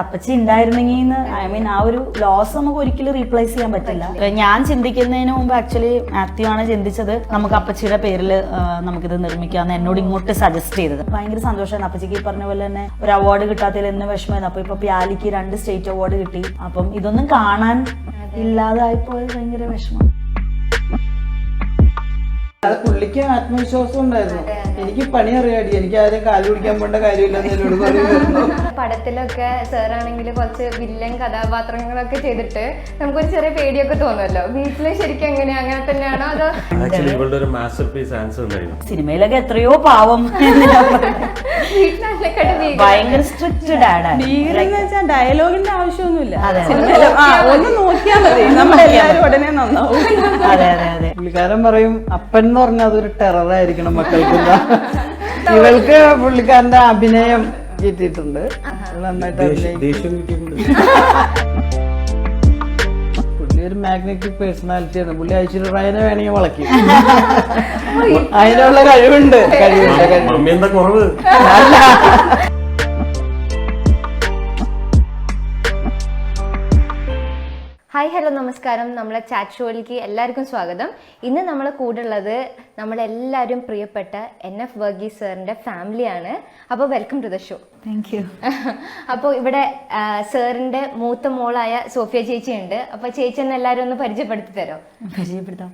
അപ്പച്ചി ഉണ്ടായിരുന്നെങ്കിൽ I mean ആ ഒരു ലോസ് നമുക്ക് ഒരിക്കലും റീപ്ലേസ് ചെയ്യാൻ പറ്റില്ല. ഞാൻ ചിന്തിക്കുന്നതിന് മുമ്പ് ആക്ച്വലി മാത്യു ആണ് ചിന്തിച്ചത് നമുക്ക് അപ്പച്ചിയുടെ പേരിൽ നമുക്കിത് നിർമ്മിക്കാന്ന് എന്നോട് ഇങ്ങോട്ട് സജസ്റ്റ് ചെയ്തത്. ഭയങ്കര സന്തോഷമാണ്. അപ്പച്ചിക്ക് ഈ പറഞ്ഞ പോലെ തന്നെ ഒരു അവാർഡ് കിട്ടാത്തതിൽ എന്ന് വിഷമമായിരുന്നു. അപ്പൊ ഇപ്പൊ പ്യാലിക്ക് 2 സ്റ്റേറ്റ് അവാർഡ് കിട്ടി. അപ്പം ഇതൊന്നും കാണാൻ ഇല്ലാതായിപ്പോയത് ഭയങ്കര വിഷമം. പുള്ളിക്ക് ആത്മവിശ്വാസം ഉണ്ടായിരുന്നു. എനിക്ക് പണി അറിയാടി, എനിക്ക് ആരും കാല് പിടിക്കാൻ പോണ്ട കാര്യമില്ലെന്ന് എന്നോട് പറയുന്നു. പടത്തിലൊക്കെ സാറാണെങ്കിൽ കുറച്ച് വില്ലൻ കഥാപാത്രങ്ങളൊക്കെ ചെയ്തിട്ട് നമുക്കൊരു ചെറിയ പേടിയൊക്കെ തോന്നുമല്ലോ. വീട്ടില് ശരിക്കും എങ്ങനെയാ, അങ്ങനെ തന്നെയാണോ അതോ സിനിമയിലൊക്കെ എത്രയോ പാവം ഭയങ്കര സ്ട്രിക്റ്റ് ഡാഡാണ്. ഡയലോഗിന്റെ ആവശ്യമൊന്നുമില്ല, ഒന്ന് നോക്കിയാൽ മതി, നമ്മളെല്ലാരും ഉടനെ നന്നാവും. അതെ അതെ അതെ. പുള്ളിക്കാരൻ പറയും അപ്പൻ എന്ന് പറഞ്ഞാൽ അതൊരു ടെററായിരിക്കണം മക്കൾക്ക്. ഇവൾക്ക് പുള്ളിക്കാരന്റെ അഭിനയം കിട്ടിയിട്ടുണ്ട്, നന്നായിട്ട് അഭിനയിക്കും. പുള്ളി ഒരു മാഗ്നറ്റിക് പേഴ്സണാലിറ്റിയാണ്. പുള്ളി ഐശ്വര്യ റായിനെ വേണമെങ്കിൽ വളയ്ക്കും. അതിനുള്ള കഴിവുണ്ട്. ഹായ് ഹലോ നമസ്കാരം. നമ്മളെ ചാറ്റ് ഷോയിലേക്ക് എല്ലാവർക്കും സ്വാഗതം. ഇന്ന് നമ്മളെ കൂടെ ഉള്ളത് നമ്മളെല്ലാവരും പ്രിയപ്പെട്ട NF വർഗീസ് സാറിൻ്റെ ഫാമിലിയാണ്. അപ്പോൾ welcome to the show. Thank you. അപ്പോൾ ഇവിടെ സാറിൻ്റെ മൂത്ത മോളായ സോഫിയ ചേച്ചി ഉണ്ട്. അപ്പോൾ ചേച്ചി എന്നെ എല്ലാവരും ഒന്ന് പരിചയപ്പെടുത്തി തരോ? പരിചയപ്പെടുത്താം.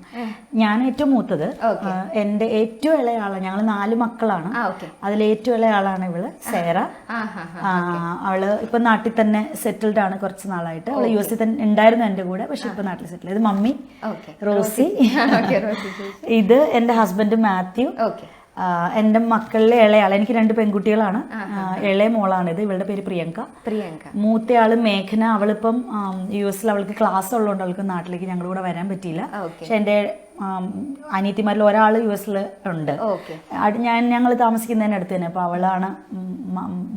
ഞാൻ ഏറ്റവും മൂത്തത്. എന്റെ ഏറ്റവും ഇളയ ആളാണ്. ഞങ്ങൾ 4 മക്കളാണ്. അതിൽ ഏറ്റവും ഇളയ ആളാണ് ഇവള് സേറ. അവള് ഇപ്പൊ നാട്ടിൽ തന്നെ സെറ്റിൽഡ് ആണ്. കുറച്ച് നാളായിട്ട് അവള് US തന്നെ ഉണ്ടായിരുന്നു എന്റെ കൂടെ, പക്ഷെ ഇപ്പൊ നാട്ടിൽ സെറ്റിൽ. ഇത് മമ്മി റോസി. ഇത് എന്റെ ഹസ്ബൻഡ് മാത്യു. എന്റെ മക്കളിലെ ഇളയാള്, എനിക്ക് 2 പെൺകുട്ടികളാണ്. ഇളയ മോളാണിത്. ഇവളുടെ പേര് പ്രിയങ്ക. മൂത്തയാള് മേഘന. അവളിപ്പം US അവൾക്ക് ക്ലാസ് ഉള്ളതുകൊണ്ട് അവൾക്ക് നാട്ടിലേക്ക് ഞങ്ങളുടെ കൂടെ വരാൻ പറ്റിയില്ല. പക്ഷെ എന്റെ അനിയത്തിമാരിൽ ഒരാൾ US ഉണ്ട്. ഞങ്ങൾ താമസിക്കുന്നതിന് അടുത്ത് തന്നെ. അപ്പൊ അവളാണ്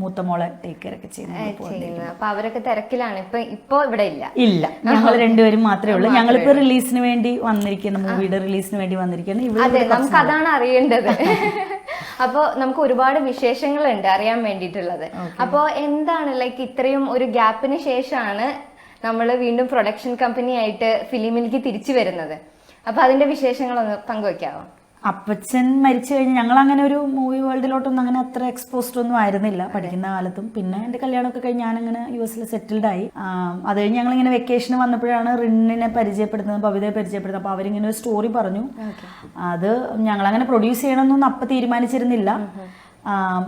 മൂത്ത മോളെ ടേക്ക് കെയർ ഒക്കെ ചെയ്യുന്നത്. അപ്പൊ അവരൊക്കെ തിരക്കിലാണ്. ഇപ്പൊ ഇവിടെ ഇല്ല. ഞങ്ങൾ 2 പേരും മാത്രമേ ഉള്ളൂ. ഞങ്ങളിപ്പോ റിലീസിന് വേണ്ടി വന്നിരിക്കുന്നു, മൂവിയുടെ റിലീസിന് വേണ്ടി വന്നിരിക്കുന്നു. നമുക്ക് അതാണ് അറിയേണ്ടത്. അപ്പൊ നമുക്ക് ഒരുപാട് വിശേഷങ്ങളുണ്ട് അറിയാൻ വേണ്ടിയിട്ടുള്ളത്. അപ്പൊ എന്താണ് ലൈക്ക് ഇത്രയും ഒരു ഗ്യാപ്പിന് ശേഷമാണ് നമ്മൾ വീണ്ടും പ്രൊഡക്ഷൻ കമ്പനി ആയിട്ട് ഫിലിമിലേക്ക് തിരിച്ചു വരുന്നത്. അപ്പൊ അതിന്റെ വിശേഷങ്ങളൊന്ന് പങ്കുവെക്കാവോ? അപ്പച്ചൻ മരിച്ചു കഴിഞ്ഞ് ഞങ്ങൾ അങ്ങനെ ഒരു മൂവി വേൾഡിലോട്ടൊന്നും അങ്ങനെ അത്ര എക്സ്പോസ്ഡ് ഒന്നും ആയിരുന്നില്ല പഠിക്കുന്ന കാലത്തും. പിന്നെ എൻ്റെ കല്യാണമൊക്കെ കഴിഞ്ഞ് ഞാനങ്ങനെ US സെറ്റിൽഡ് ആയി. അത് കഴിഞ്ഞ് ഞങ്ങളിങ്ങനെ വെക്കേഷന് വന്നപ്പോഴാണ് റിന്നിനെ പരിചയപ്പെടുത്തുന്നത്, ഭവിതയെ പരിചയപ്പെടുത്തുന്നത്. അപ്പോൾ അവരിങ്ങനെ ഒരു സ്റ്റോറി പറഞ്ഞു. അത് ഞങ്ങളങ്ങനെ പ്രൊഡ്യൂസ് ചെയ്യണമെന്നൊന്നും അപ്പം തീരുമാനിച്ചിരുന്നില്ല.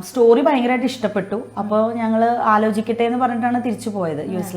സ്റ്റോറി ഭയങ്കരമായിട്ട് ഇഷ്ടപ്പെട്ടു. അപ്പോൾ ഞങ്ങൾ ആലോചിക്കട്ടെ എന്ന് പറഞ്ഞിട്ടാണ് തിരിച്ചു പോയത് US.